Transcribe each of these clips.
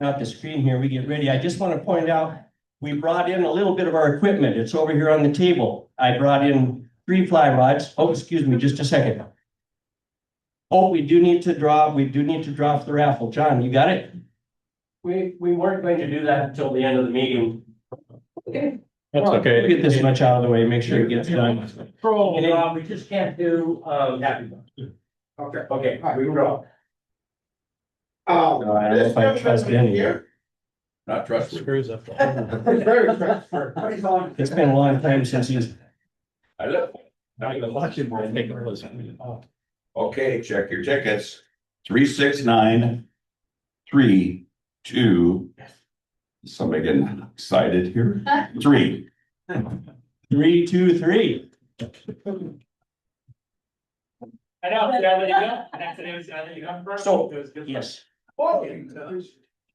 out the screen here, we get ready. I just want to point out, we brought in a little bit of our equipment. It's over here on the table. I brought in 3 fly rods. Oh, excuse me, just a second. Oh, we do need to draw for the raffle. John, you got it? We weren't going to do that until the end of the meeting. Okay. That's okay. We'll get this much out of the way, make sure it gets done. Pro. We just can't do, happy. Okay, we draw. No, I don't know if I trust any. Not trustworthy. Screws up. It's been a long time since he's. I look. Not even watching more. I think it was. Okay, check your tickets. 369322. Somebody getting excited here. 3. 3, 2, 3. I know, So, yes.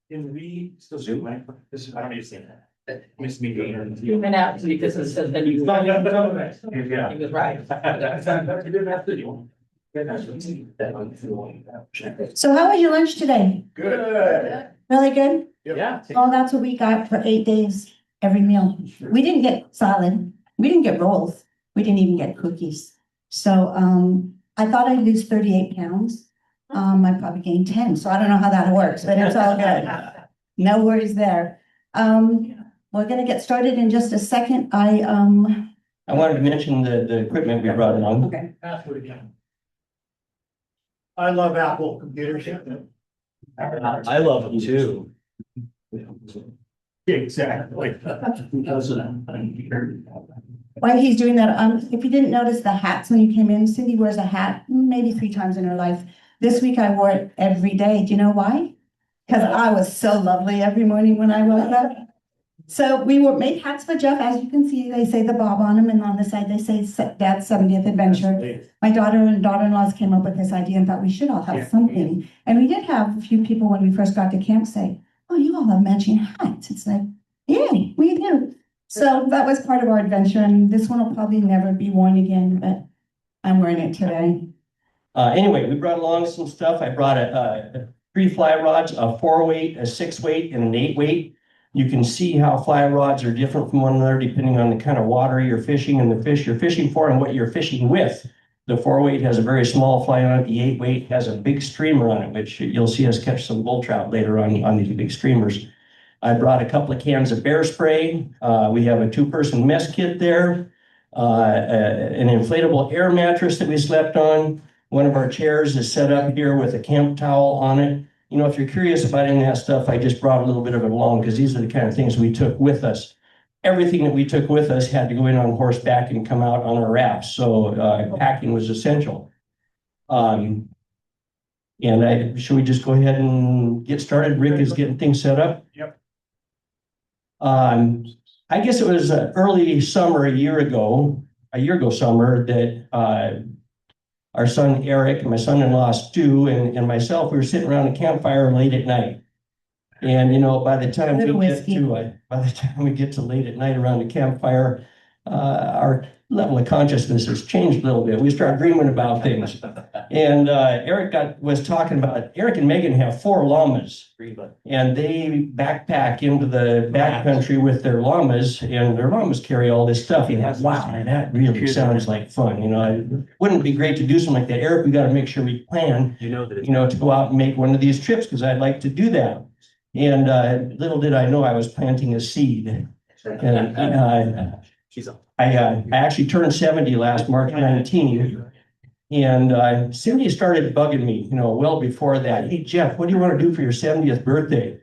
Can we still zoom, right? This is, I don't need to see that. Miss me. You went out because it says that you. Yeah. He was right. So how was your lunch today? Good. Really good? Yeah. Oh, that's what we got for 8 days, every meal. We didn't get salad. We didn't get rolls. We didn't even get cookies. So, I thought I'd lose 38 pounds. I probably gained 10, so I don't know how that works, but it's all good. No worries there. We're gonna get started in just a second. I wanted to mention the equipment we brought along. Okay. I love Apple computers. I love them too. Exactly. While he's doing that, if you didn't notice the hats when you came in, Cindy wears a hat maybe 3 times in her life. This week I wore it every day. Do you know why? Because I was so lovely every morning when I woke up. So we made hats for Jeff. As you can see, they say the Bob on them, and on the side they say Dad's 70th adventure. My daughter and daughter-in-laws came up with this idea and thought we should all have something. And we did have a few people when we first got to camp say, "Oh, you all have matching hats." It's like, yeah, we do. So that was part of our adventure, and this one will probably never be worn again, but I'm wearing it today. Anyway, we brought along some stuff. I brought 3 fly rods, a 4-weight, a 6-weight, and an 8-weight. You can see how fly rods are different from one another depending on the kind of water you're fishing and the fish you're fishing for and what you're fishing with. The 4-weight has a very small fly on it. The 8-weight has a big streamer on it, which you'll see us catch some bull trout later on these big streamers. I brought a couple of cans of bear spray. We have a 2-person mess kit there, an inflatable air mattress that we slept on. One of our chairs is set up here with a camp towel on it. You know, if you're curious about any of that stuff, I just brought a little bit of it along because these are the kind of things we took with us. Everything that we took with us had to go in on horseback and come out on our rafts. So packing was essential. Should we just go ahead and get started? Rick is getting things set up. Yep. I guess it was early summer, a year ago summer, that our son Eric and my son-in-law Stu and myself, we were sitting around a campfire late at night. And, you know, by the time we get to late at night around the campfire, our level of consciousness has changed a little bit. We start dreaming about things. And Eric was talking about, Eric and Megan have 4 llamas. And they backpack into the backcountry with their llamas, and their llamas carry all this stuff. And wow, that really sounds like fun. You know, wouldn't it be great to do something like that? Eric, we got to make sure we plan, to go out and make one of these trips because I'd like to do that. And little did I know I was planting a seed. And I actually turned 70 last March 19. And Cindy started bugging me, well before that. Hey, Jeff, what do you want to do for your 70th birthday?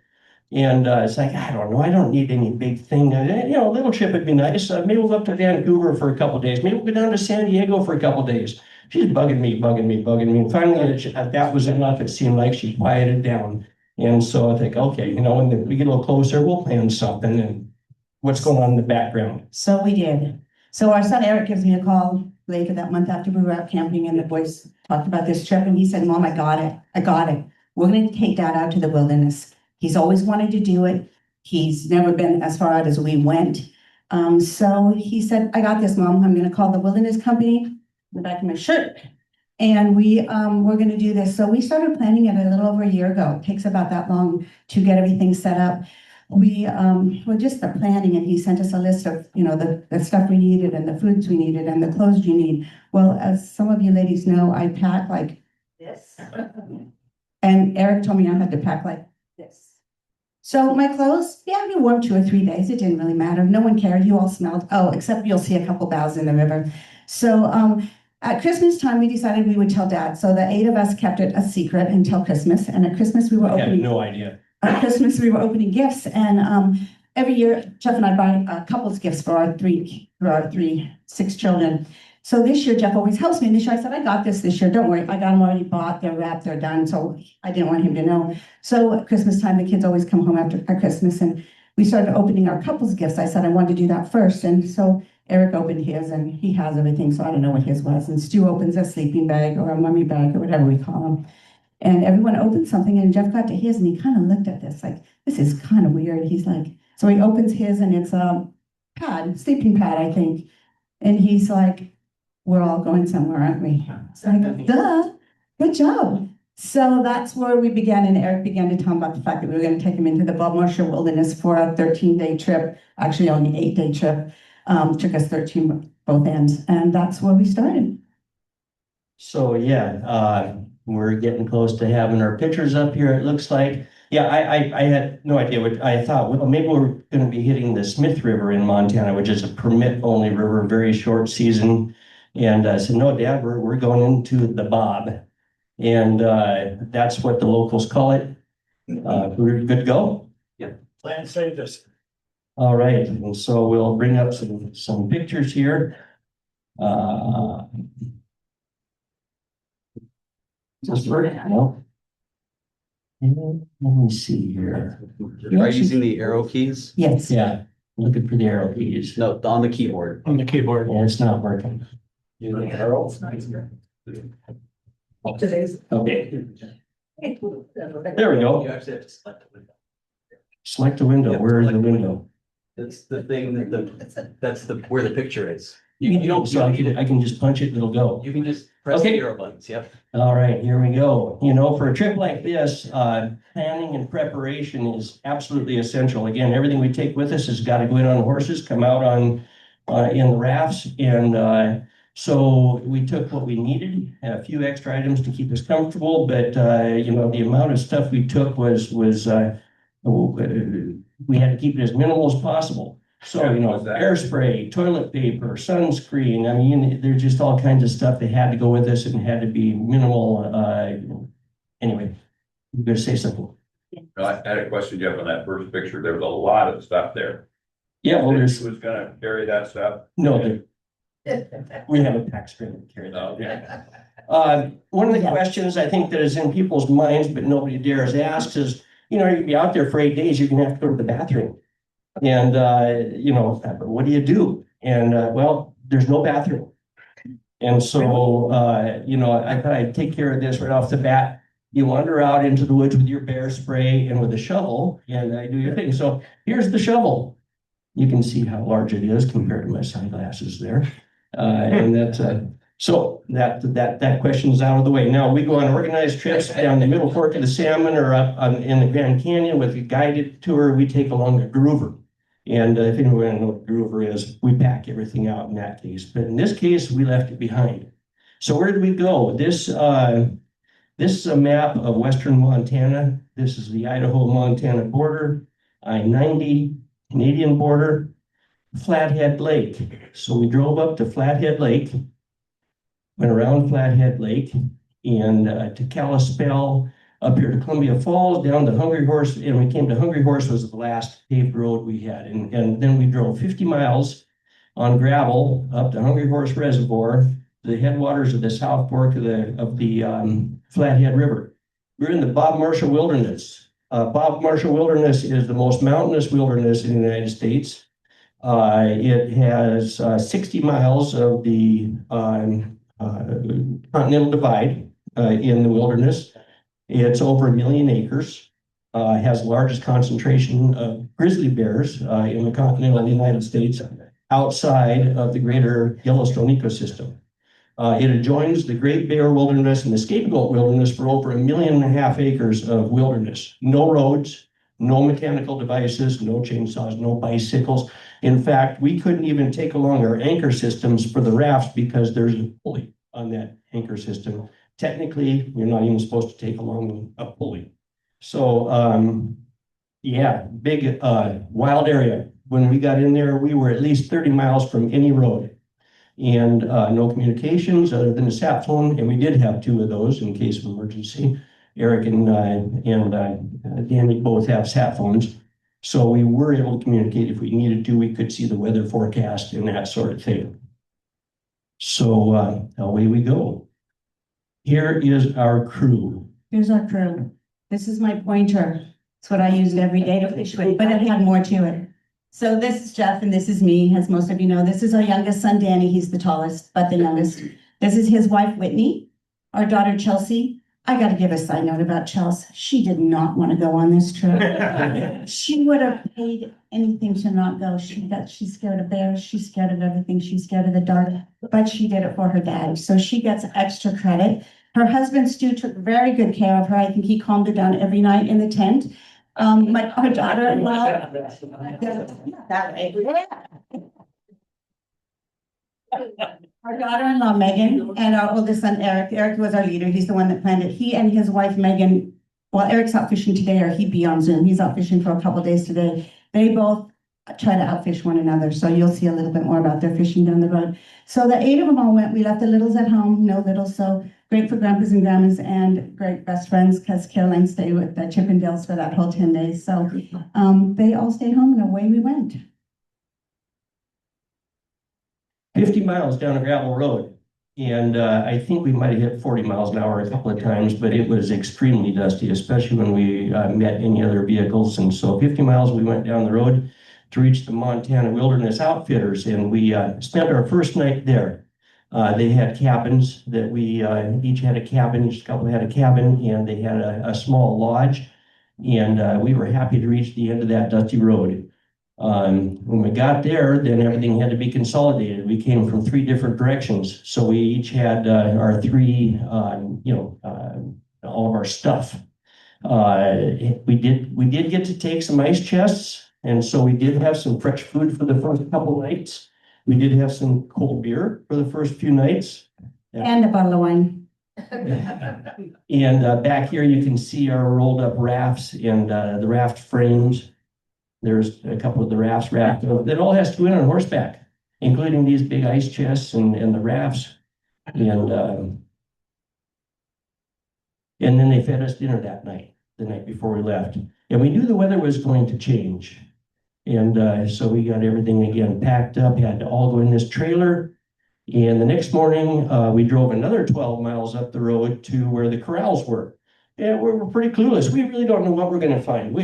And it's like, I don't know. I don't need any big thing. A little trip would be nice. Maybe we'll go up to Vancouver for a couple of days. Maybe we'll go down to San Diego for a couple of days. She's bugging me. And finally, that was enough. It seemed like she quieted down. And so I think, okay, when we get a little closer, we'll plan something. And what's going on in the background? So we did. So our son Eric gives me a call later that month after we were out camping and the boys talked about this trip and he said, Mom, I got it. We're going to take Dad out to the wilderness. He's always wanted to do it. He's never been as far out as we went. So he said, I got this, Mom. I'm going to call the wilderness company. The back of my shirt. And we're gonna do this. So we started planning it a little over a year ago. It takes about that long to get everything set up. Well, just the planning, and he sent us a list of, the stuff we needed and the foods we needed and the clothes you need. Well, as some of you ladies know, I pack like this. And Eric told me I had to pack like this. So my clothes, yeah, we wore 2 or 3 days. It didn't really matter. No one cared. You all smelled. Oh, except you'll see a couple bows in the river. So at Christmas time, we decided we would tell Dad. So the 8 of us kept it a secret until Christmas. And at Christmas, we were I had opening. no idea. At Christmas, we were opening gifts, and every year, Jeff and I buy couples gifts for our 6 children. So this year, Jeff always helps me. And this year, I said, I got this year. Don't worry. I got them already bought. They're wrapped. They're done. So I didn't want him to know. So at Christmas time, the kids always come home after Christmas, and we started opening our couples gifts. I said I wanted to do that first. And so Eric opened his, and he has everything. So I don't know what his was. And Stu opens a sleeping bag or a mummy bag or whatever we call them. And everyone opened something, and Jeff got to his, and he kind of looked at this like, this is kind of weird. He's like, so he opens his, and it's a sleeping pad, I think. And he's like, we're all going somewhere, aren't we? It's like, duh, good job. So that's where we began, and Eric began to tell him about the fact that we were going to take him into the Bob Marshall Wilderness for a 13-day trip, actually only 8-day trip. Took us 13 both ends, and that's where we started. So, yeah, we're getting close to having our pictures up here, it looks like. Yeah, I had no idea what I thought. Well, maybe we're going to be hitting the Smith River in Montana, which is a permit-only river, very short season. And I said, no, Dad, we're going into the Bob. And that's what the locals call it. We're good to go. Plan saved us. All right, and so we'll bring up some pictures here. Just for no. Let me see here. Are you using the arrow keys? Yes. Yeah, looking for the arrow keys. No, on the keyboard. On the keyboard. And it's not working. Using arrows. Today's. Okay, there we go. You actually have to select the window. Select a window. Where is the window? That's the thing that's where the picture is. You don't, So I can just punch it and it'll go. you can just press Okay. the arrow buttons, yep. All right, here we go. For a trip like this, planning and preparation is absolutely essential. Again, everything we take with us has got to go in on horses, come out on in the rafts. And so we took what we needed, a few extra items to keep us comfortable, but the amount of stuff we took was we had to keep it as minimal as possible. So, air spray, toilet paper, sunscreen. I mean, there's just all kinds of stuff that had to go with us and had to be minimal. Anyway, you're going to say something. I had a question, Jeff, on that first picture. There was a lot of stuff there. Yeah, well, there's Who's gonna carry that stuff? no, we have a tax credit to carry that. Oh, Yeah. One of the questions I think that is in people's minds, but nobody dares ask is, you'd be out there for 8 days, you're going to have to go to the bathroom. And, what do you do? And, well, there's no bathroom. And so, I thought I'd take care of this right off the bat. You wander out into the woods with your bear spray and with a shovel and do your thing. So here's the shovel. You can see how large it is compared to my sunglasses there. And that's, so that question's out of the way. Now we go on organized trips down the Middle Fork of the Salmon or up in the Grand Canyon with a guided tour. We take along a groover. And if anyone knows what a groover is, we pack everything out in that case. But in this case, we left it behind. So where did we go? This is a map of Western Montana. This is the Idaho-Montana border, I-90, Canadian border, Flathead Lake. So we drove up to Flathead Lake, went around Flathead Lake and to Kalispell, up here to Columbia Falls, down to Hungry Horse, and we came to Hungry Horse was the last paved road we had. And then we drove 50 miles on gravel up to Hungry Horse Reservoir, to the headwaters of the South Fork of the Flathead River. We're in the Bob Marshall Wilderness. Bob Marshall Wilderness is the most mountainous wilderness in the United States. It has 60 miles of the Continental Divide in the wilderness. It's over 1 million acres. Has the largest concentration of grizzly bears in the continental United States outside of the greater Yellowstone ecosystem. It adjoins the Great Bear Wilderness and the Scapegoat Wilderness for over 1.5 million acres of wilderness. No roads, no mechanical devices, no chainsaws, no bicycles. In fact, we couldn't even take along our anchor systems for the rafts because there's a pulley on that anchor system. Technically, you're not even supposed to take along a pulley. So, yeah, big, wild area. When we got in there, we were at least 30 miles from any road. And no communications other than a sat phone, and we did have 2 of those in case of emergency. Eric and Danny both have sat phones, so we were able to communicate if we needed to. We could see the weather forecast and that sort of thing. So away we go. Here is our crew. Here's our crew. This is my pointer. It's what I used every day to fish with, but it had more to it. So this is Jeff and this is me, as most of you know. This is our youngest son, Danny. He's the tallest, but the youngest. This is his wife, Whitney, our daughter, Chelsea. I got to give a side note about Chelsea. She did not want to go on this trip. She would have paid anything to not go. She's scared of bears. She's scared of everything. She's scared of the dark, but she did it for her dad. So she gets extra credit. Her husband, Stu, took very good care of her. I think he calmed her down every night in the tent. Our daughter-in-law, that way. Our daughter-in-law, Megan, and our oldest son, Eric. Eric was our leader. He's the one that planned it. He and his wife, Megan, well, Eric's out fishing today, or he'd be on Zoom. He's out fishing for a couple days today. They both try to outfish one another. So you'll see a little bit more about their fishing down the road. So the 8 of them all went. We left the littles at home, no littles. So great for grandpas and grandmas and great best friends because Caroline stayed with the Chippendales for that whole 10 days. So they all stayed home and away we went. 50 miles down a gravel road. And I think we might have hit 40 miles an hour a couple of times, but it was extremely dusty, especially when we met any other vehicles. And so 50 miles we went down the road to reach the Montana Wilderness Outfitters, and we spent our first night there. They had cabins that we each had a cabin, each couple had a cabin, and they had a small lodge. And we were happy to reach the end of that dusty road. When we got there, then everything had to be consolidated. We came from 3 different directions, so we each had our 3, all of our stuff. We did get to take some ice chests, and so we did have some fresh food for the first couple nights. We did have some cold beer for the first few nights. And a bottle of wine. And back here you can see our rolled up rafts and the raft frames. There's a couple of the rafts wrapped up. That all has to go in on horseback, including these big ice chests and the rafts. And then they fed us dinner that night, the night before we left. And we knew the weather was going to change. And so we got everything again packed up, had to all go in this trailer. And the next morning, we drove another 12 miles up the road to where the corrals were. And we're pretty clueless. We really don't know what we're going to find.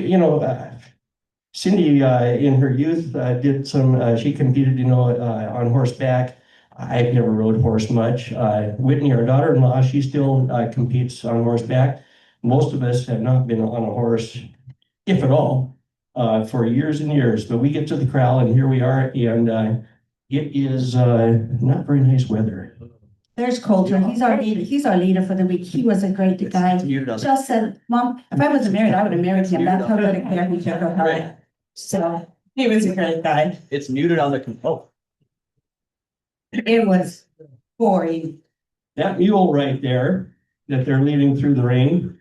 Cindy, in her youth, did some, she competed, on horseback. I've never rode horse much. Whitney, our daughter-in-law, she still competes on horseback. Most of us have not been on a horse, if at all, for years and years. But we get to the corral and here we are, and it is not very nice weather. There's Coulter. He's our leader for the week. He was a great guy. Just said, Mom, if I wasn't married, I would have married him. That's how good a care he took of her. So he was a great guy. It's muted on the, oh, It was boring. That mule right there that they're leading through the rain,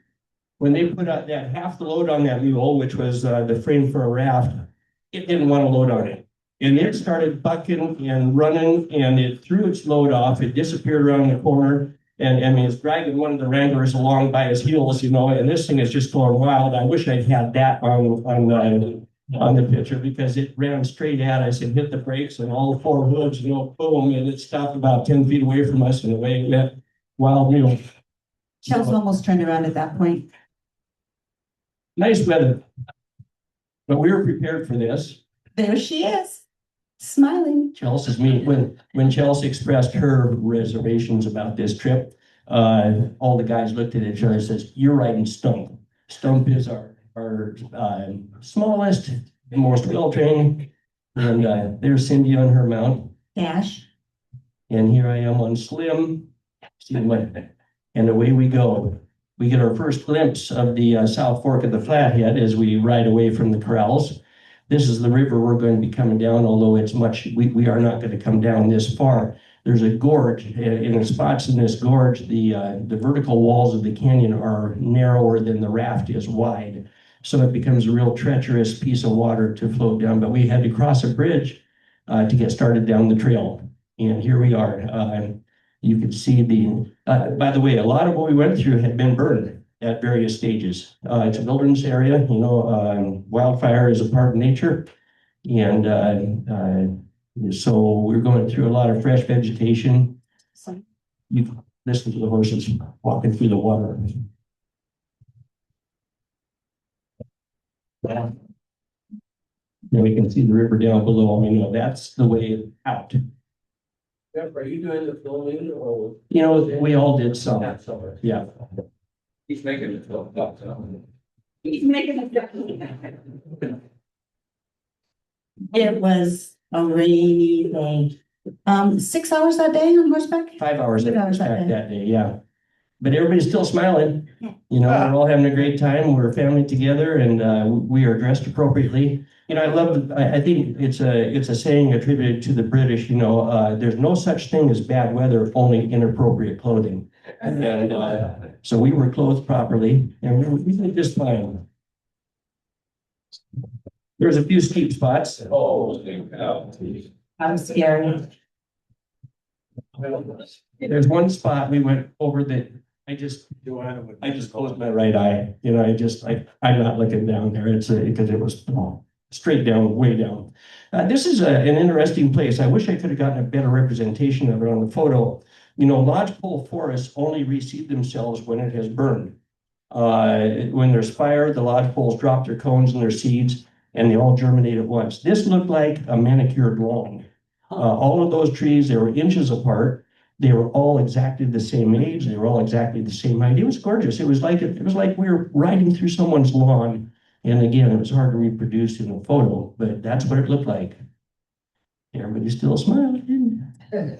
when they put out that half the load on that mule, which was the frame for a raft, it didn't want to load on it. And it started bucking and running, and it threw its load off. It disappeared around the corner, and I mean, it's dragging one of the wranglers along by his heels, and this thing is just going wild. I wish I'd had that on the picture because it ran straight at us and hit the brakes and all 4 hoods, boom, and it stopped about 10 feet away from us and away it went. Wild mule. Chelsea almost turned around at that point. Nice weather. But we were prepared for this. There she is, smiling. Chelsea's me. When Chelsea expressed her reservations about this trip, all the guys looked at each other and says, "You're riding Stump. Stump is our smallest and most well-trained." And there's Cindy on her mount. Dash. And here I am on Slim. See what, and away we go. We get our first glimpse of the South Fork of the Flathead as we ride away from the corrals. This is the river we're going to be coming down, although it's we are not going to come down this far. There's a gorge, in the spots in this gorge, the vertical walls of the canyon are narrower than the raft is wide. So it becomes a real treacherous piece of water to float down, but we had to cross a bridge to get started down the trail. And here we are. You can see by the way, a lot of what we went through had been burned at various stages. It's a wilderness area, wildfire is a part of nature. And so we're going through a lot of fresh vegetation. You can listen to the horses walking through the water. Then we can see the river down below. That's the way out. Are you doing the filming or? We all did some. Yeah. He's making it feel tough. He's making it. It was a rainy day. 6 hours that day on horseback? 5 hours 5 hours back that that day, yeah. But everybody's still smiling. We're all having a great time. We're a family together, and we are dressed appropriately. I think it's a saying attributed to the British. There's no such thing as bad weather, only inappropriate clothing. And so we were clothed properly, and we did just fine. There's a few steep spots. Oh, I'm scared. There's one spot we went over that I just closed my right eye. I'm not looking down there. It's because it was straight down, way down. This is an interesting place. I wish I could have gotten a better representation of it on the photo. Lodgepole forests only reseed themselves when it has burned. When there's fire, the lodgepoles drop their cones and their seeds, and they all germinate at once. This looked like a manicured lawn. All of those trees, they were inches apart. They were all exactly the same age. They were all exactly the same height. It was gorgeous. It was like we were riding through someone's lawn. And again, it was hard to reproduce in a photo, but that's what it looked like. Everybody's still smiling.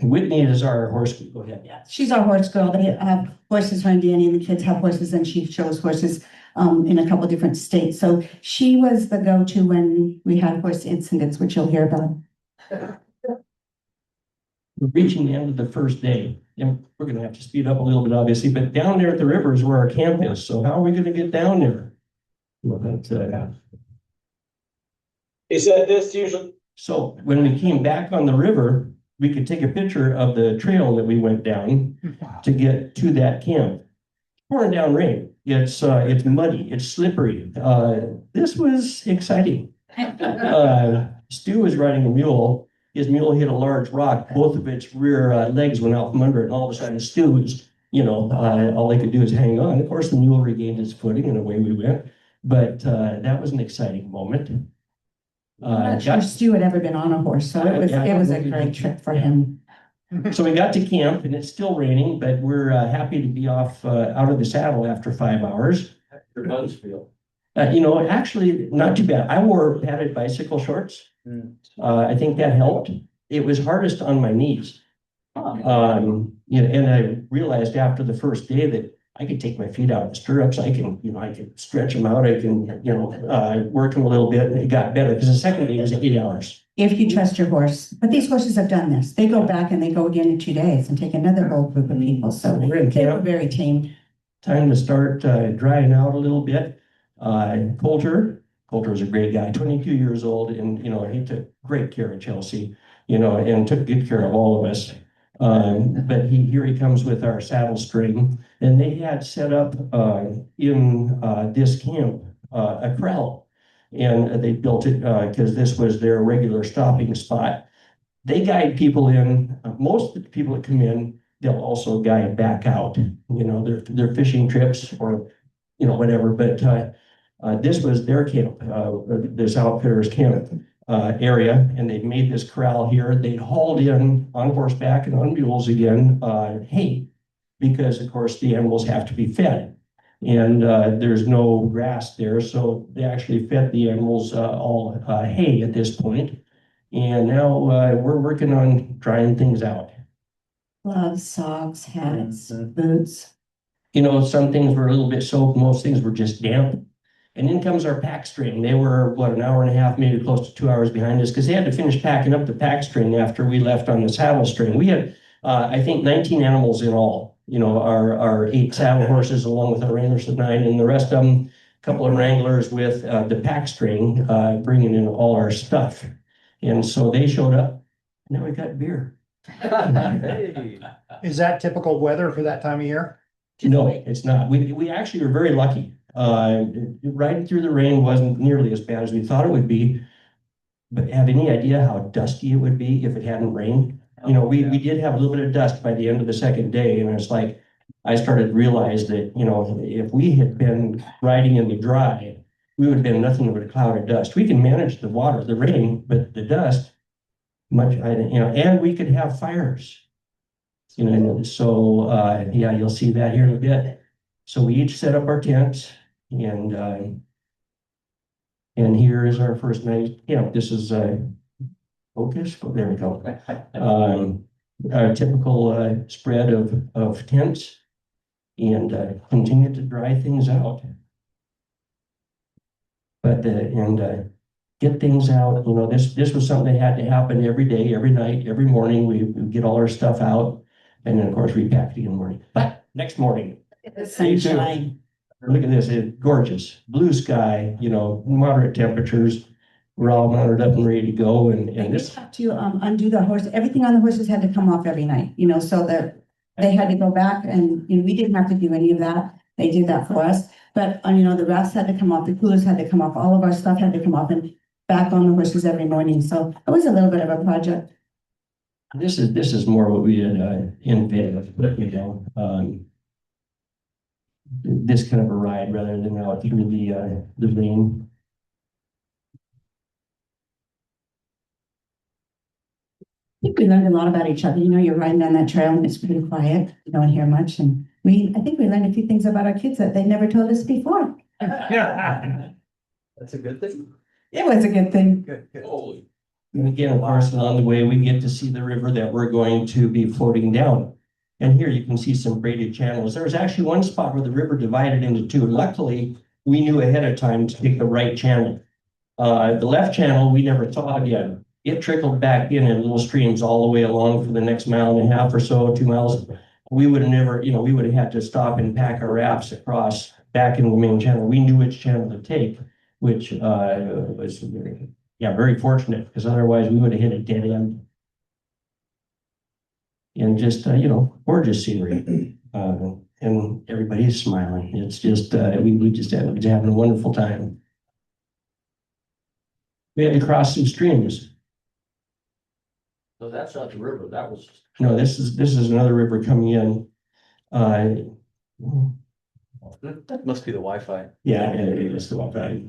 Whitney is our horse. Go ahead. Yeah, she's our horse girl. They have horses when Danny and the kids have horses, and she shows horses in a couple different states. So she was the go-to when we had horse incidents, which you'll hear about. We're reaching the end of the first day, and we're going to have to speed up a little bit, obviously, but down there at the river is where our camp is. So how are we going to get down there? Well, Is that this usually? so when we came back on the river, we could take a picture of the trail that we went down to get to that camp. Pouring down rain. It's muddy. It's slippery. This was exciting. Stu was riding a mule. His mule hit a large rock. Both of its rear legs went out from under it, and all of a sudden Stu was, all they could do is hang on. Of course, the mule regained its footing, and away we went. But that was an exciting moment. I'm not sure Stu had ever been on a horse, so it was a great trip for him. So we got to camp, and it's still raining, but we're happy to be off out of the saddle after 5 hours. Your buns feel. Actually, not too bad. I wore padded bicycle shorts. I think that helped. It was hardest on my knees. And I realized after the first day that I could take my feet out of the stirrups. I can stretch them out. I can, work them a little bit, and it got better because the second day was 8 hours. If you trust your horse. But these horses have done this. They go back and they go again in 2 days and take another whole group of people. So We're in they were camp. very tame. Time to start drying out a little bit. Coulter's a great guy, 22 years old, and he took great care of Chelsea, and took good care of all of us. But here he comes with our saddle string, and they had set up in this camp a corral, and they built it because this was their regular stopping spot. They guide people in. Most of the people that come in, they'll also guide back out. Their fishing trips or whatever. But this was their camp, this outfitter's camp area, and they made this corral here. They'd hauled in on horseback and on mules again hay, because of course the animals have to be fed, and there's no grass there, so they actually fed the animals all hay at this point. And now we're working on drying things out. Gloves, socks, hats, boots. You know, some things were a little bit soaked, most things were just damp. And in comes our pack string. They were, what, an hour and a half, maybe close to 2 hours behind us, because they had to finish packing up the pack string after we left on the saddle string. We had, I think, 19 animals in all. You know, our 8 saddle horses, along with our wranglers of 9, and the rest of them, a couple of wranglers with the pack string, bringing in all our stuff. And so they showed up. Now we got beer. Hey. Is that typical weather for that time of year? No, it's not. We actually were very lucky. Riding through the rain wasn't nearly as bad as we thought it would be. But have any idea how dusty it would be if it hadn't rained? You know, we did have a little bit of dust by the end of the second day, and it's like, I started to realize that, you know, if we had been riding in the dry, we would have been nothing but a cloud of dust. We can manage the water, the rain, but the dust, much, you know, and we could have fires. You know, so, yeah, you'll see that here in a bit. So we each set up our tents, and here is our first night camp. This is focus. Oh, there we go. Our typical spread of tents, and continue to dry things out. But get things out. You know, this was something that had to happen every day, every night, every morning. We get all our stuff out, and then of course repack it in the morning. But next morning, The sunshine. look at this, it's gorgeous, blue sky, you know, moderate temperatures. We're all mounted up and ready to go, and They this, just have to undo the horse. Everything on the horses had to come off every night, you know, so that they had to go back, and you know, we didn't have to do any of that. They did that for us. But you know, the rafts had to come off, the coolers had to come off, all of our stuff had to come off and back on the horses every morning. So it was a little bit of a project. this is more what we did in bed, you know, this kind of a ride rather than out through the rain. I think we learned a lot about each other. You know, you're riding down that trail and it's pretty quiet. You don't hear much. And I think we learned a few things about our kids that they never told us before. That's a good thing. It was a good thing. Good, good. And again, of course, along the way, we get to see the river that we're going to be floating down. And here you can see some braided channels. There was actually one spot where the river divided into two. Luckily, we knew ahead of time to take the right channel. The left channel, we never saw again. It trickled back in little streams all the way along for the next 1.5 miles or so, 2 miles. We would have never, you know, we would have had to stop and pack our rafts across back into the main channel. We knew which channel to take, which was very fortunate, because otherwise we would have hit a dead end. And just, you know, gorgeous scenery. And everybody's smiling. It's just, we just ended up having a wonderful time. We had to cross some streams. So that's not the river, that was. No, this is another river coming in. That must be the Wi-Fi. Yeah, it is the Wi-Fi.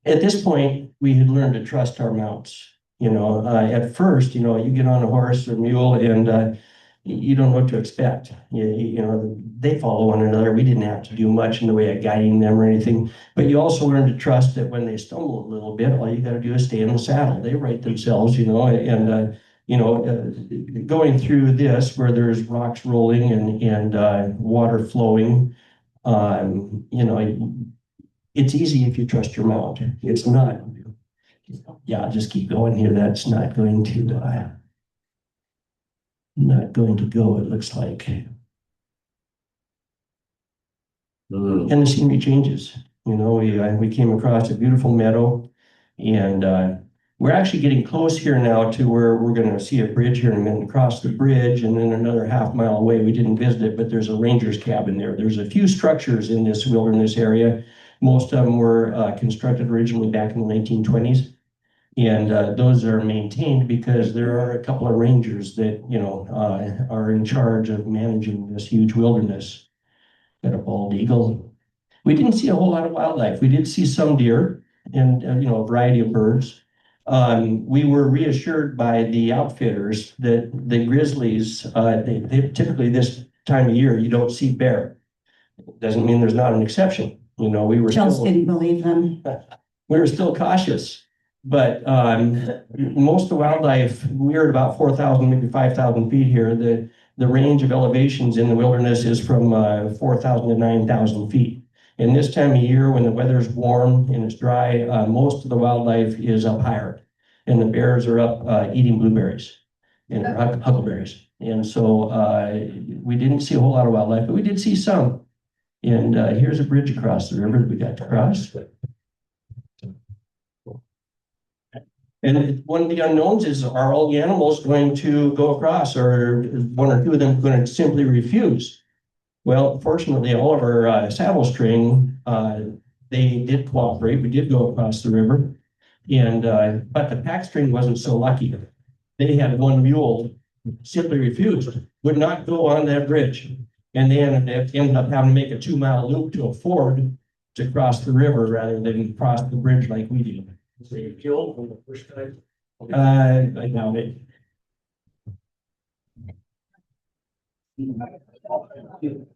At this point, we had learned to trust our mounts. You know, at first, you know, you get on a horse or mule and you don't know what to expect. You know, they follow one another. We didn't have to do much in the way of guiding them or anything. But you also learn to trust that when they stumble a little bit, all you got to do is stay in the saddle. They right themselves, you know, and you know, going through this where there's rocks rolling and water flowing, you know, it's easy if you trust your mount. It's not. Yeah, just keep going here. That's not going to go, it looks like. And the scenery changes. You know, we came across a beautiful meadow, and we're actually getting close here now to where we're going to see a bridge here in a minute. Across the bridge, and then another 1/2 mile away, we didn't visit it, but there's a ranger's cabin there. There's a few structures in this wilderness area. Most of them were constructed originally back in the 1920s. And those are maintained because there are a couple of rangers that, you know, are in charge of managing this huge wilderness. Got a bald eagle. We didn't see a whole lot of wildlife. We did see some deer and, you know, a variety of birds. We were reassured by the outfitters that the grizzlies, they typically this time of year, you don't see bear. Doesn't mean there's not an exception. You know, we were Just didn't believe them. We were still cautious. But most of the wildlife, we're at about 4,000, maybe 5,000 feet here. the range of elevations in the wilderness is from 4,000 to 9,000 feet. And this time of year, when the weather's warm and it's dry, most of the wildlife is up higher. And the bears are up eating blueberries and huckleberries. And so we didn't see a whole lot of wildlife, but we did see some. And here's a bridge across the river that we got to cross. And one of the unknowns is, are all the animals going to go across, or one or two of them going to simply refuse? Well, fortunately, all of our saddle string, they did cooperate. We did go across the river. And but the pack string wasn't so lucky. They had one mule simply refused, would not go on that bridge. And they ended up having to make a 2-mile loop to a ford to cross the river rather than cross the bridge like we did. So you killed from the first time? I doubt it.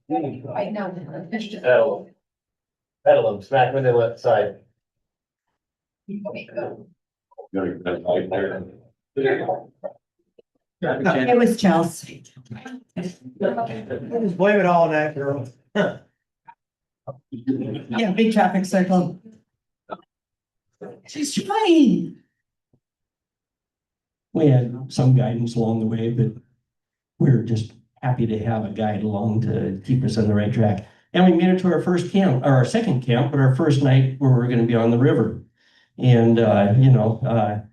Right now. Pedal them, smack them in the left side. It was Chelsea. Just blame it all on that girl. Yeah, big traffic circle. She's trying. We had some guidance along the way, but we were just happy to have a guide along to keep us on the right track. And we made it to our first camp, or our second camp, but our first night where we're going to be on the river. And,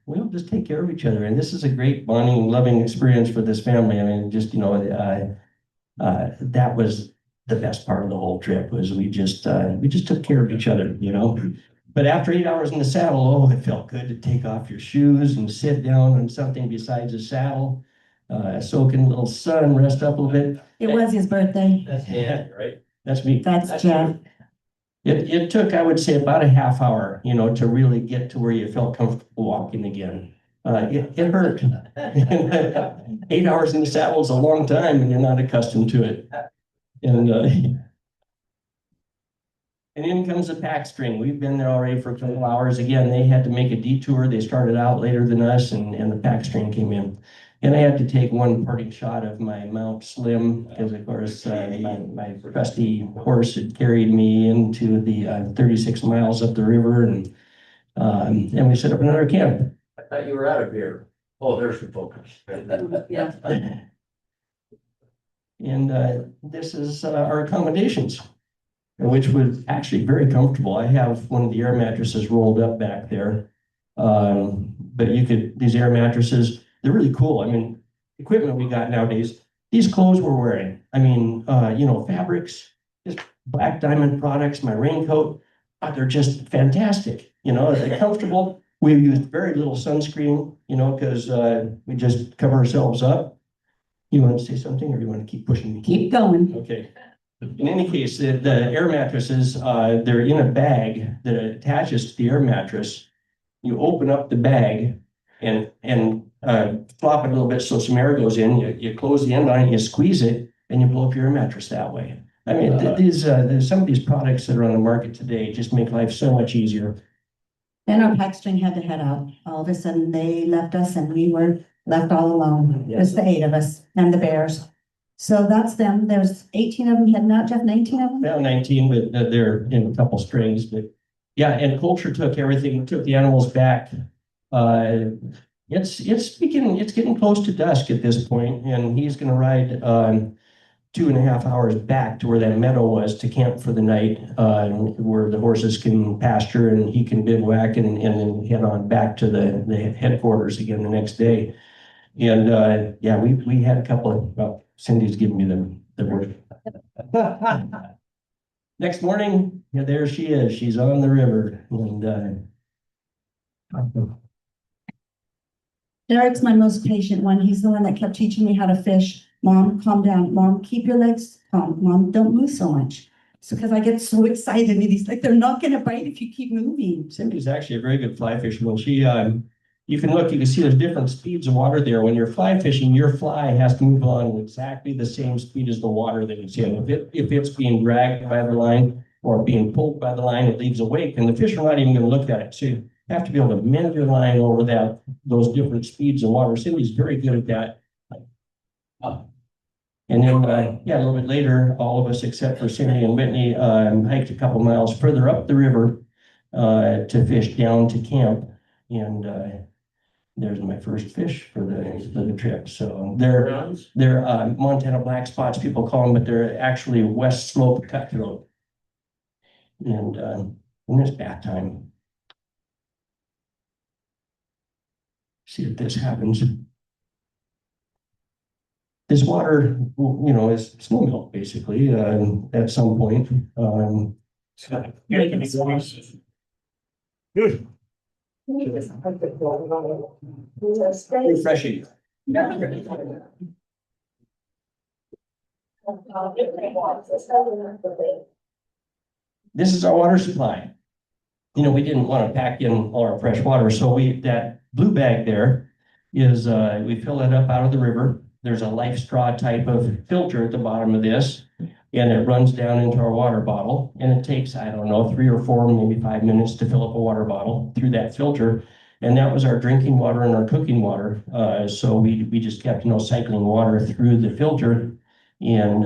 we'll just take care of each other. And this is a great bonding, loving experience for this family. I mean, just, that was the best part of the whole trip, was we just took care of each other, But after 8 hours in the saddle, it felt good to take off your shoes and sit down on something besides a saddle, soak in a little sun, rest up a little bit. It was his birthday. That's Dan, right? That's me. That's Jeff. It took, I would say, about a half hour, to really get to where you felt comfortable walking again. It hurt. 8 hours in the saddle is a long time and you're not accustomed to it. And in comes the pack string. We've been there already for a couple hours. Again, they had to make a detour. They started out later than us, and the pack string came in. And I had to take one parting shot of my Mount Slim, because of course, my trusty horse had carried me into the 36 miles up the river, and we set up another camp. I thought you were out of beer. Oh, there's the focus. Yeah. And this is our accommodations, which was actually very comfortable. I have one of the air mattresses rolled up back there. But these air mattresses, they're really cool. I mean, equipment we got nowadays, these clothes we're wearing, fabrics, just Black Diamond products, my raincoat, they're just fantastic. They're comfortable. We've used very little sunscreen, because we just cover ourselves up. You want to say something, or do you want to keep pushing me? Keep going. Okay. In any case, the air mattresses, they're in a bag that attaches to the air mattress. You open up the bag and flop it a little bit so some air goes in. You close the end on it, you squeeze it, and you blow up your air mattress that way. I mean, there's some of these products that are on the market today just make life so much easier. Then our pack string had to head out. All of a sudden, they left us and we were left all alone. Just the 8 of us and the bears. So that's them. There's 18 of them heading out, Jeff, 19 of them? Well, 19, but they're in a couple strings. But yeah, and culture took everything, took the animals back. It's getting close to dusk at this point, and he's going to ride 2.5 hours back to where that meadow was to camp for the night, where the horses can pasture and he can bivouac and then head on back to the headquarters again the next day. And we had a couple of, well, Cindy's giving me the word. Next morning, there she is. She's on the river. And Derek's my most patient one. He's the one that kept teaching me how to fish. Mom, calm down. Mom, keep your legs calm. Mom, don't move so much. So because I get so excited, and he's like, they're not going to bite if you keep moving. Cindy's actually a very good fly fisherman. She, you can see there's different speeds of water there. When you're fly fishing, your fly has to move along exactly the same speed as the water that it's in. If it's being dragged by the line or being pulled by the line, it leaves a wake, and the fish are not even going to look at it. So you have to be able to mend your line over those different speeds of water. Cindy's very good at that. And then, yeah, a little bit later, all of us except for Cindy and Whitney, hiked a couple miles further up the river to fish down to camp. And there's my first fish for the trip. So they're Montana black spots, people call them, but they're actually west slope cutthroat. And it's bath time. See if this happens. This water, you know, is snow melt basically at some point. Good. Refreshing. This is our water supply. You know, we didn't want to pack in all our fresh water, so that blue bag there is we fill it up out of the river. There's a life straw type of filter at the bottom of this, and it runs down into our water bottle. And it takes, I don't know, 3 or 4, maybe 5 minutes to fill up a water bottle through that filter. And that was our drinking water and our cooking water. So we just kept, you know, cycling water through the filter, and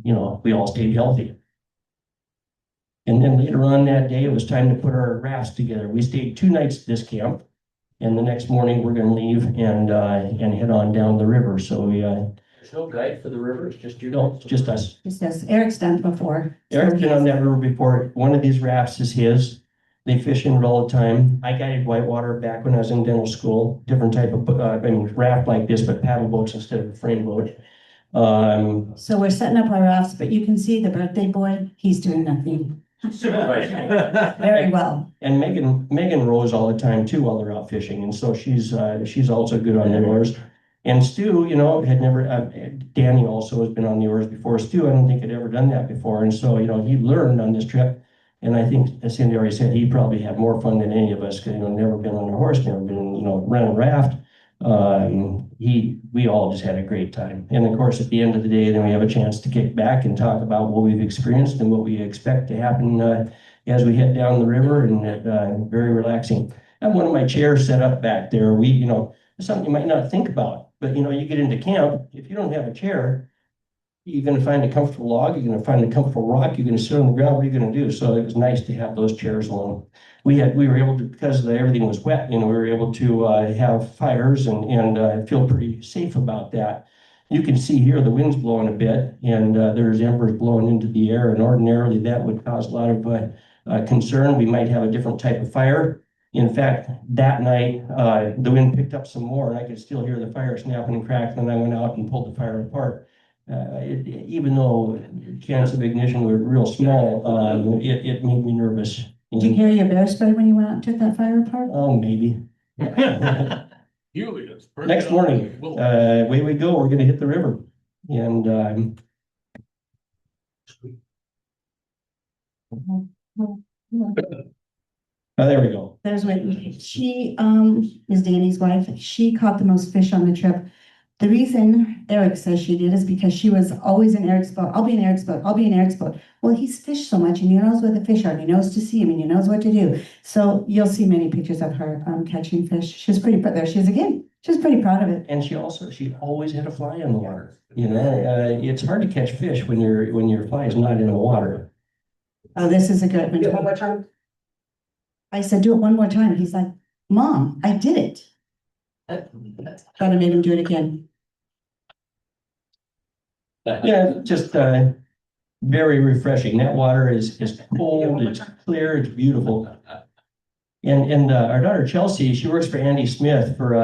you know, we all stayed healthy. And then later on that day, it was time to put our rafts together. We stayed 2 nights at this camp, and the next morning we're going to leave and head on down the river. So we There's no guide for the river, it's just you. no, it's just us. Just as Eric's done before. Eric's been on that river before. One of these rafts is his. They fish in it all the time. I guided whitewater back when I was in dental school. Different type of raft like this, but paddle boats instead of a frame boat. So we're setting up our rafts, but you can see the birthday boy, he's doing nothing very well. And Megan rows all the time too while they're out fishing, and so she's also good on the oars. And Stu, you know, had never. Danny also has been on the oars before. Stu, I don't think had ever done that before, and so you know he learned on this trip. And I think, as Cindy already said, he probably had more fun than any of us because, you know, never been on a horse, never been, you know, run a raft. We all just had a great time. And of course, at the end of the day, then we have a chance to kick back and talk about what we've experienced and what we expect to happen as we head down the river, and very relaxing. I have one of my chairs set up back there. You know, it's something you might not think about, but you know, you get into camp, if you don't have a chair, you're going to find a comfortable log, you're going to find a comfortable rock, you're going to sit on the ground, what are you going to do? So it was nice to have those chairs along. We were able to, because everything was wet, you know, we were able to have fires and feel pretty safe about that. You can see here the wind's blowing a bit, and there's embers blowing into the air, and ordinarily that would cause a lot of concern. We might have a different type of fire. In fact, that night, the wind picked up some more, and I could still hear the fire snapping and crackling, and I went out and pulled the fire apart. Even though chance of ignition were real small, it made me nervous. Did you carry your bear spray when you went out and took that fire apart? Oh, maybe. Huleatt. Next morning, away we go. We're going to hit the river, and there we go. There's Whitney. She is Danny's wife. She caught the most fish on the trip. The reason Eric says she did is because she was always in Eric's boat. I'll be in Eric's boat. I'll be in Eric's boat. Well, he's fished so much, and he knows where the fish are, and he knows to see them, and he knows what to do. So you'll see many pictures of her catching fish. She's pretty proud. There she is again. She's pretty proud of it. And she always had a fly in the water. You know, it's hard to catch fish when your fly is not in the water. Oh, this is a good one. One more time. I said, do it one more time. He's like, Mom, I did it. Thought I made him do it again. Yeah, just very refreshing. That water is cold, it's clear, it's beautiful. And our daughter Chelsea, she works for Andy Smith for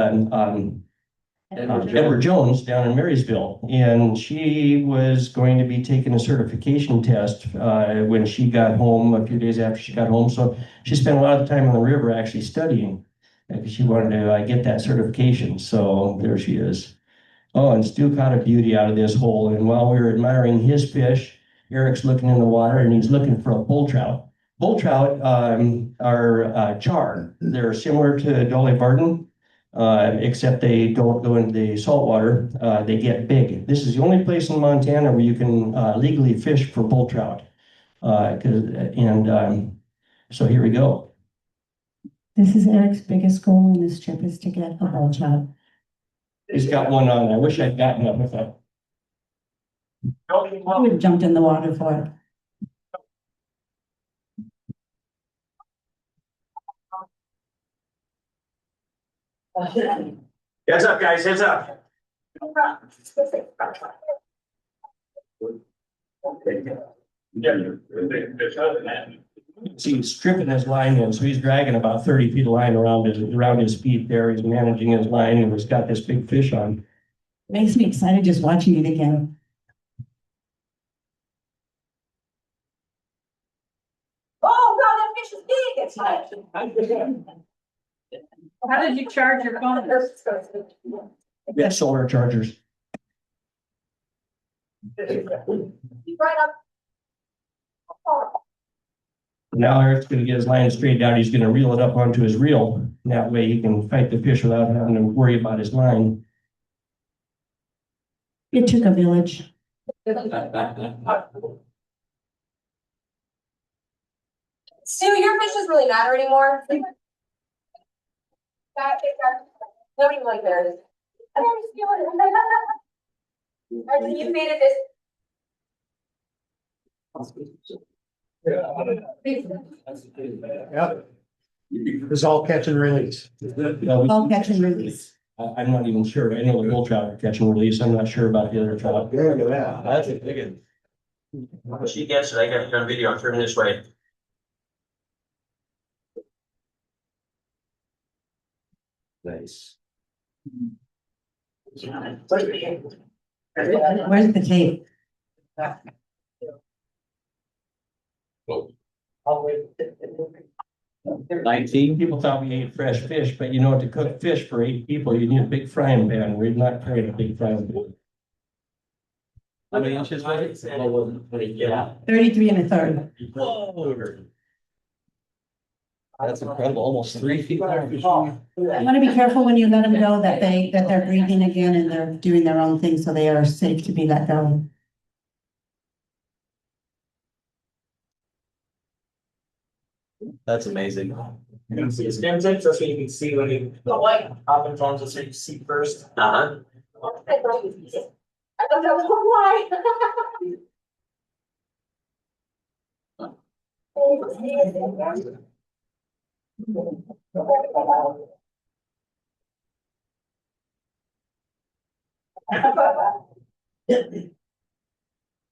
Edward Jones down in Marysville, and she was going to be taking a certification test when she got home, a few days after she got home. So she spent a lot of time on the river actually studying because she wanted to get that certification. So there she is. Oh, and Stu caught a beauty out of this hole. And while we were admiring his fish, Eric's looking in the water and he's looking for a bull trout. Bull trout are char. They're similar to Dolly Varden, except they don't go into the salt water. They get big. This is the only place in Montana where you can legally fish for bull trout. So here we go. This is Eric's biggest goal in this trip is to get a bull trout. He's got one on. I wish I'd gotten up with that. I would have jumped in the water for it. Heads up, guys, heads up. See, he's stripping his line in, so he's dragging about 30 feet of line around his feet there. He's managing his line and he's got this big fish on. Makes me excited just watching it again. Oh, God, that fish is big. It's like. How did you charge your phone? We have solar chargers. Right up. Now Eric's gonna get his line straightened out. He's gonna reel it up onto his reel. And that way he can fight the fish without having to worry about his line. It took a village. Sue, your fish doesn't really matter anymore. Nobody really cares. You made it Yeah. It's all catch and release. All catch and release. I'm not even sure. I know the bull trout are catch and release. I'm not sure about the other trout. Look at that. That's a big one. She gets it. I got it on video. I'm turning this way. Nice. Where's the tape? 19. People thought we ate fresh fish, but you know, to cook fish for 8 people, you need a big frying pan. We're not carrying a big frying pan. How many inches was it? Yeah. 33 and a third. Whoa. That's incredible, almost 3 feet. You want to be careful when you let them go that they're breathing again and they're doing their own thing, so they are safe to be let go. That's amazing. You can see his fins in, so you can see when he happens on, so you see first. Uh-huh. I don't know why.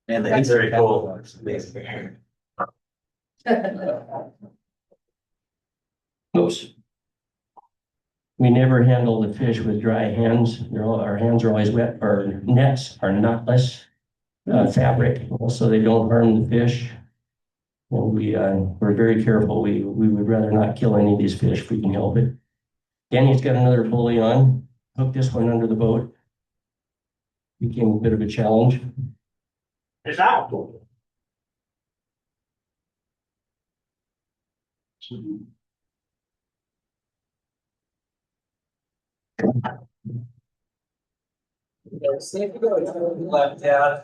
And that's very cool. Amazing. Oops. We never handle the fish with dry hands. Our hands are always wet. Our nets are knotless fabric, so they don't harm the fish. And we're very careful. We would rather not kill any of these fish if we can help it. Danny's got another bully on. Hooked this one under the boat. Became a bit of a challenge. It's out. Left, yeah.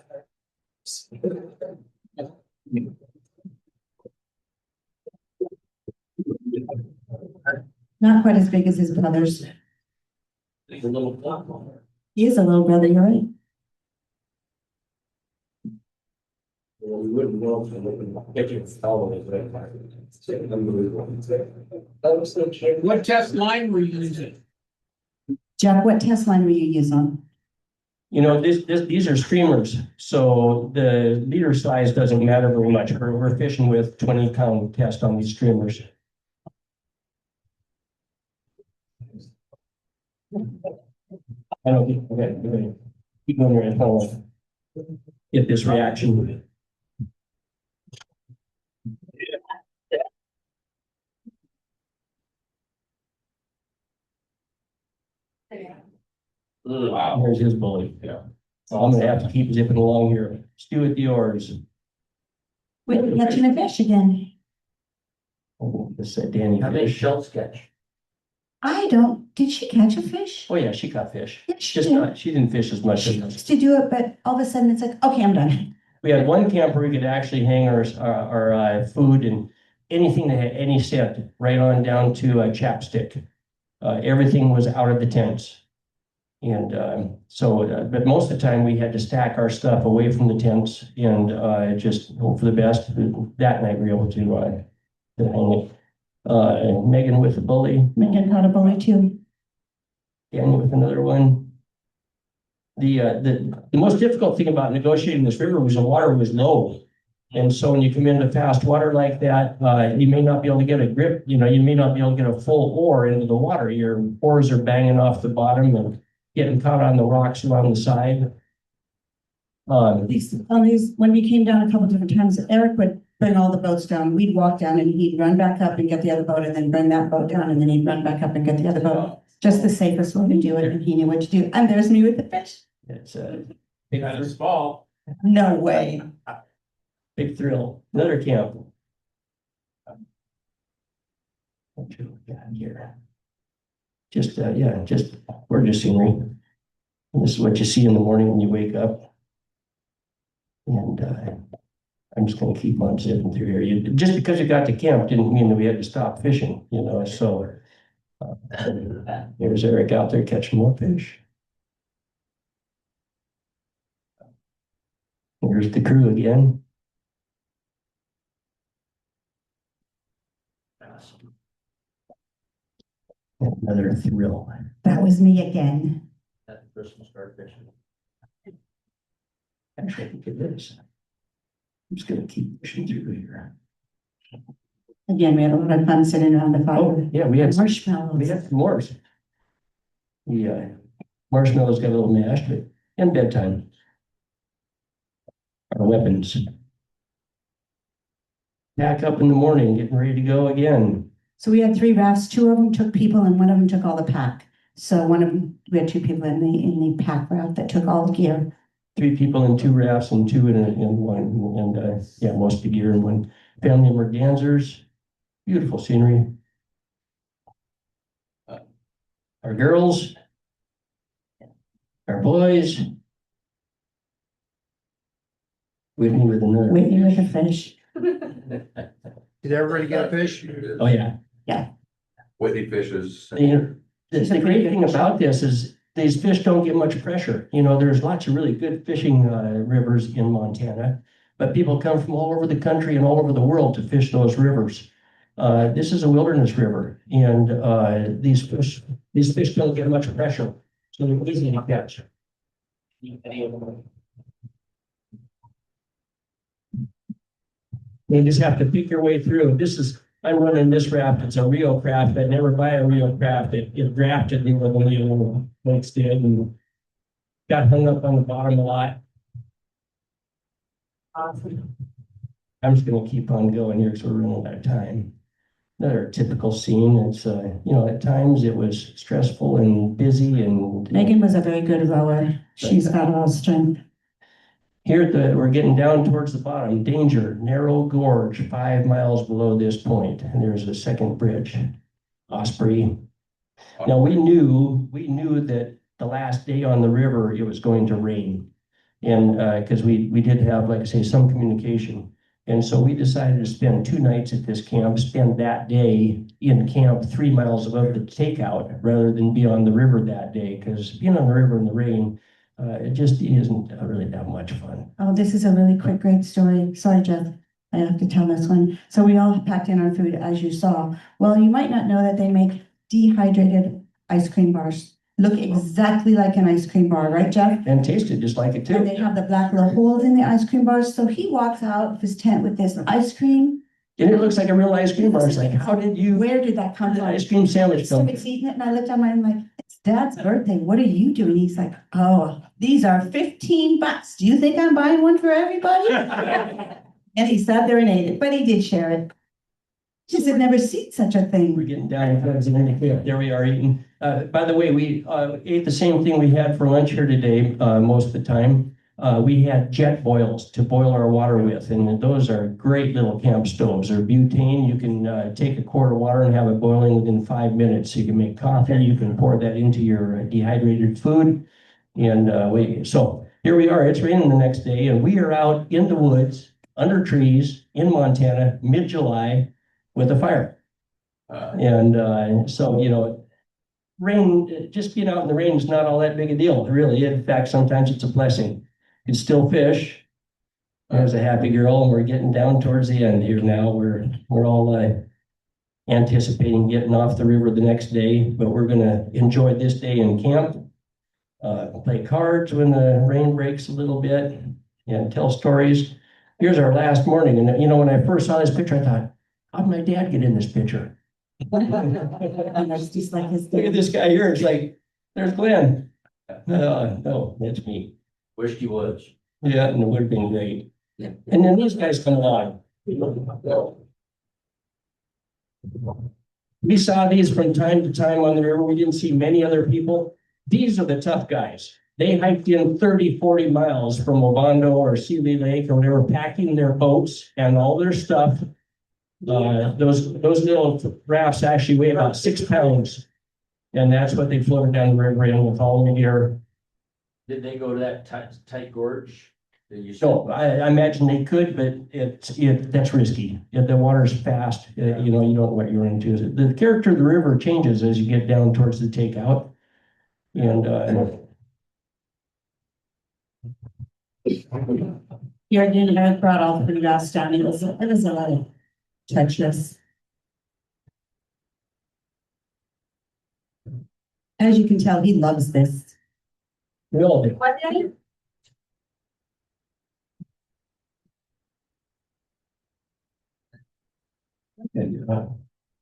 Not quite as big as his brothers. There's a little platform. He is a little brother, you're right. We wouldn't know if we wouldn't get you following. What test line were you using? Jeff, what test line will you use on? You know, these are streamers, so the leader size doesn't matter very much. We're fishing with 20-pound test on these streamers. I don't, okay, keep going there until I get this reaction. Wow. There's his bully. Yeah. So I'm gonna have to keep zipping along here. Stew at the oars. We're catching a fish again. Oh, this said Danny fish. shells catch? Did she catch a fish? Oh yeah, she caught fish. Yeah, she Just did. not, she didn't fish as much She as us. used to do it, but all of a sudden it's like, okay, I'm done. We had one camp where we could actually hang our food and anything that had any scent, right on down to a chapstick. Everything was out of the tents. And but most of the time we had to stack our stuff away from the tents and just hope for the best. That night we were able to hang it. And Megan with the bully, Megan caught a bully too. Danny with another one. The most difficult thing about negotiating this river was the water was low. And so when you come into fast water like that, you may not be able to get a grip, you may not be able to get a full oar into the water. Your oars are banging off the bottom and getting caught on the rocks along the side. On these, when we came down a couple different times, Eric would bring all the boats down. We'd walk down and he'd run back up and get the other boat and then bring that boat down and then he'd run back up and get the other boat. Just the safest way to do it, and he knew what to do. And there's me with the fish. It's Kind of small. No way. big thrill. Another camp. What do we got here? Just, just gorgeous scenery. And this is what you see in the morning when you wake up. And I'm just gonna keep on zipping through here. Just because you got to camp didn't mean that we had to stop fishing, so. There's Eric out there catching more fish. Here's the crew again. Another thrill. That was me again. That person started fishing. Actually, I think it is. I'm just gonna keep pushing through here. Again, we had a lot of fun sitting around the Oh, fire. yeah, we had Marshmallows. s'mores. The marshmallows got a little mashed, but and bedtime. Our weapons. Back up in the morning, getting ready to go again. So we had 3 rafts, 2 of them took people and one of them took all the pack. So one of them, we had 2 people in the pack raft that took all the gear. 3 people in 2 rafts and 2 in one, and yeah, most of the gear in one. Family of mergansers, beautiful scenery. Our girls, our boys. Whitney with another. Whitney with a fish. Did everybody get a fish? Oh, yeah. Whitney fishes. The great thing about this is these fish don't get much pressure. There's lots of really good fishing rivers in Montana, but people come from all over the country and all over the world to fish those rivers. This is a wilderness river, and these fish don't get much pressure, so they're easy to catch. You just have to pick your way through. I'm running this raft. It's a Rio craft. I'd never buy a Rio craft. It drafted me with a little boats did and got hung up on the bottom a lot. Awesome. I'm just gonna keep on going here because we're running out of time. Another typical scene. It's at times it was stressful and busy and Megan was a very good rower. She's got a lot of strength. here we're getting down towards the bottom. Danger, narrow gorge, 5 miles below this point, and there's a second bridge. Osprey. Now we knew that the last day on the river it was going to rain, and because we did have, like I say, some communication, and so we decided to spend 2 nights at this camp, spend that day in camp 3 miles above the takeout, rather than be on the river that day, because being on the river in the rain. It just isn't really that much fun. Oh, this is a really quick, great story. Sorry, Jeff. I have to tell this one. So we all packed in our food, as you saw. Well, you might not know that they make dehydrated ice cream bars. Look exactly like an ice cream bar, right, Jeff? And tasted just like it And they too. have the black little holes in the ice cream bars. So he walks out of his tent with this ice cream. And it looks like a real ice cream bar. It's like, how did you, Where did that come the from? ice cream sandwich So come? he's eating it and I looked at mine, I'm like, it's Dad's birthday. What are you doing? He's like, oh, these are $15. Do you think I'm buying one for everybody? And he sat there and ate it, but he did share it. Just had never seen such a We're thing. getting down towards the end. There we are eating. By the way, we ate the same thing we had for lunch here today, most of the time. We had jet boils to boil our water with, and those are great little camp stoves. They're butane. You can take a quart of water and have it boiling within 5 minutes. You can make coffee. You can pour that into your dehydrated food. And so here we are. It's raining the next day, and we are out in the woods, under trees, in Montana, mid-July, with a fire. So rain, just being out in the rain is not all that big a deal, really. In fact, sometimes it's a blessing. You can still fish. There's a happy girl, and we're getting down towards the end here now. We're all anticipating getting off the river the next day, but we're gonna enjoy this day in camp. Play cards when the rain breaks a little bit and tell stories. Here's our last morning, and you know, when I first saw this picture, I thought, how did my dad get in this picture? And that's just like his. Look at this guy here, it's like, there's Glenn. No, that's me. Wished he was. Yeah, and it would have been great. And then these guys come along. We saw these from time to time on the river. We didn't see many other people. These are the tough guys. They hiked in 30, 40 miles from Ovando or Sealy Lake or whatever, packing their boats and all their stuff. Those little rafts actually weigh about 6 pounds. And that's what they floated down the river in with all the gear. Did they go to that tight gorge? that you said? So I imagine they could, but that's risky. If the water's fast, you know, you don't know what you're into. The character of the river changes as you get down towards the takeout. And, Your dad Eric brought all the grass down. It was a lot of touchless. As you can tell, he loves this. we all do. What, Daddy? You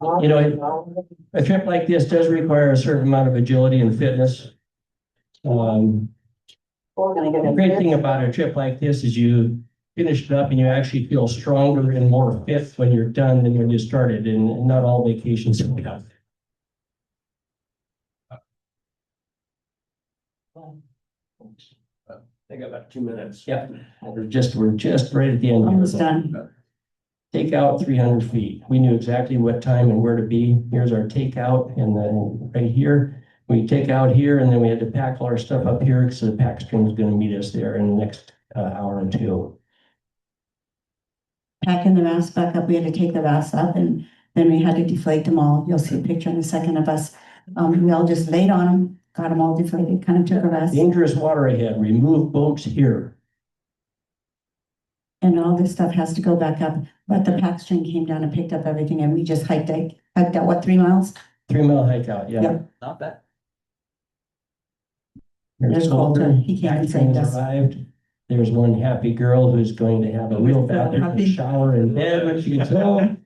know, a trip like this does require a certain amount of agility and fitness. The great thing about a trip like this is you finish it up and you actually feel stronger and more fit when you're done than when you started, and not all vacations are tough. I got about 2 minutes. Yeah, we're just right at the end. Almost done. Take out 300 feet. We knew exactly what time and where to be. Here's our takeout, and then right here, we take out here, and then we had to pack all our stuff up here because the pack string is going to meet us there in the next hour or two. Packing the rafts back up, we had to take the rafts up and then we had to deflate them all. You'll see a picture in a second of us. We all just laid on them, got them all deflated, kind of took a rest. Dangerous water ahead. Remove boats here. And all this stuff has to go back up, but the pack string came down and picked up everything and we just hiked out, what, 3 miles? 3 mile hike out, yeah. Yep. Not bad. There's Walter. He came and saved us. Arrived. There's one happy girl who's going to have a real bathroom shower in bed when she gets home.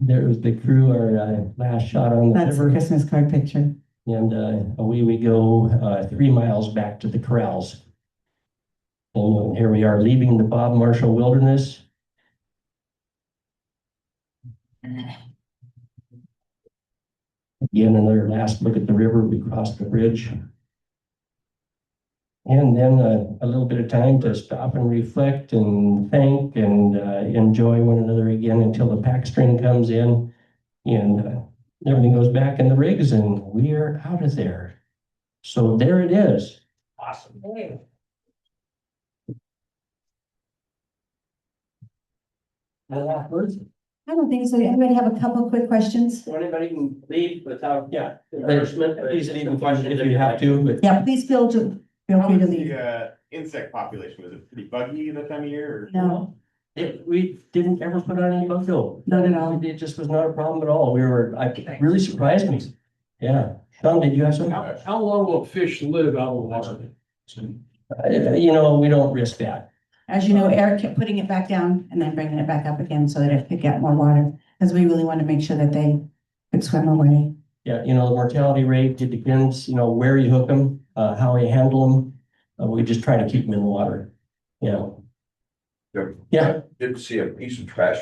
There's the crew, our last shot on the That's the river. Christmas card picture. And away we go, 3 miles back to the corrals. And here we are leaving the Bob Marshall Wilderness. Again, another last look at the river. We crossed the bridge. And then a little bit of time to stop and reflect and thank and enjoy one another again until the pack string comes in and everything goes back in the rigs and we are out of there. So there it is. Awesome. Hey. I don't think so. Anybody have a couple quick questions? So anybody can leave without Embarrassment, please leave a question if you have to, but Yeah, please feel free to leave. The insect population, was it pretty buggy that time of year? No, we didn't ever put on any buffalo. not at all. It just was not a problem at all. It really surprised me. Yeah. Tom, did you have some? How long will fish live out of water? You know, we don't risk that. As you know, Eric kept putting it back down and then bringing it back up again so that it could get more water, because we really want to make sure that they could swim away. Yeah, you know, the mortality rate, it depends, you know, where you hook them, how you handle them. We just try to keep them in the water. Yeah. Yep. Yeah. Did see a piece of trash